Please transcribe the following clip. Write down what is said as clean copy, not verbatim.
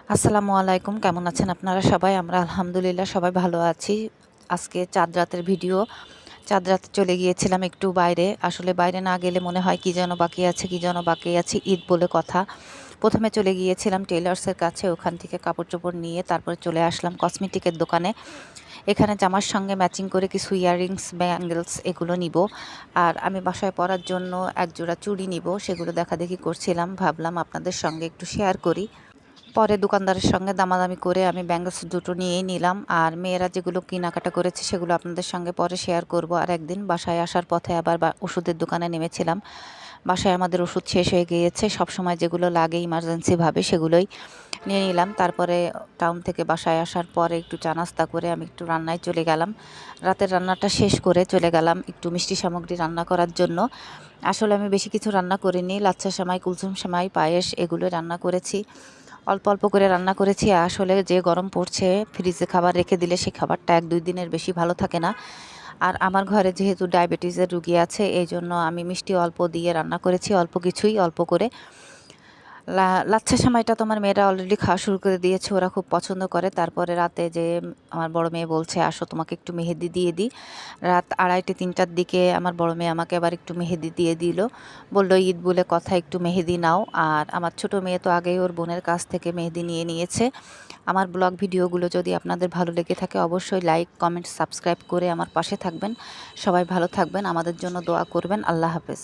আসসালামু আলাইকুম, কেমন আছেন আপনারা সবাই? আমরা আলহামদুলিল্লাহ সবাই ভালো আছি। আজকে চাঁদ রাতের ভিডিও। চাঁদ রাতে চলে গিয়েছিলাম একটু বাইরে। আসলে বাইরে না গেলে মনে হয় কি যেন বাকি আছে, কি যেন বাকি আছে, ঈদ বলে কথা। প্রথমে চলে গিয়েছিলাম টেইলার্সের কাছে, ওখান থেকে কাপড়-চোপড় নিয়ে তারপরে চলে আসলাম কসমেটিকের দোকানে। এখানে জামার সঙ্গে ম্যাচিং করে কিছু ইয়াররিংস, ব্যাঙ্গলস এগুলো নিবো। আর আমি বাসায় পরার জন্য একজোড়া চুড়ি নিবো, সেগুলো দেখাদেখি করছিলাম। ভাবলাম আপনাদের সঙ্গে একটু শেয়ার করি। পরে দোকানদারের সঙ্গে দামাদামি করে আমি ব্যাঙ্গলস দুটো নিয়েই নিলাম। আর মেয়েরা যেগুলো কেনাকাটা করেছে সেগুলো আপনাদের সঙ্গে পরে শেয়ার করব। আর একদিন বাসায় আসার পথে আবার ওষুধের দোকানে নেমেছিলাম। বাসায় আমাদের ওষুধ শেষ হয়ে গিয়েছে, সবসময় যেগুলো লাগে ইমার্জেন্সিভাবে সেগুলোই নিয়ে নিলাম। তারপরে টাউন থেকে বাসায় আসার পরে একটু চা নাস্তা করে আমি একটু রান্নায় চলে গেলাম। রাতের রান্নাটা শেষ করে চলে গেলাম একটু মিষ্টি সামগ্রী রান্না করার জন্য। আসলে আমি বেশি কিছু রান্না করিনি, লাচ্ছা সেমাই, কুলসুম সেমাই, পায়েস এগুলো রান্না করেছি। অল্প অল্প করে রান্না করেছি। আসলে যে গরম পড়ছে, ফ্রিজে খাবার রেখে দিলে সেই খাবারটা ১-২ দিনের বেশি ভালো থাকে না। আর আমার ঘরে যেহেতু ডায়াবেটিসের রুগী আছে, এই জন্য আমি মিষ্টি অল্প দিয়ে রান্না করেছি, অল্প কিছুই, অল্প করে। লাচ্ছা সেমাইটা তো আমার মেয়েরা অলরেডি খাওয়া শুরু করে দিয়েছে, ওরা খুব পছন্দ করে। তারপরে রাতে যে আমার বড় মেয়ে বলছে, আসো তোমাকে একটু মেহেদি দিয়ে দিই। রাত ২:৩০-৩টার দিকে আমার বড় মেয়ে আমাকে আবার একটু মেহেদি দিয়ে দিল। বলল, ঈদ বলে কথা, একটু মেহেদি নাও। আর আমার ছোট মেয়ে তো আগেই ওর বোনের কাছ থেকে মেহেদি নিয়ে নিয়েছে। আমার ব্লগ ভিডিওগুলো যদি আপনাদের ভালো লেগে থাকে, অবশ্যই লাইক, কমেন্ট, সাবস্ক্রাইব করে আমার পাশে থাকবেন। সবাই ভালো থাকবেন, আমাদের জন্য দোয়া করবেন। আল্লাহ হাফেজ।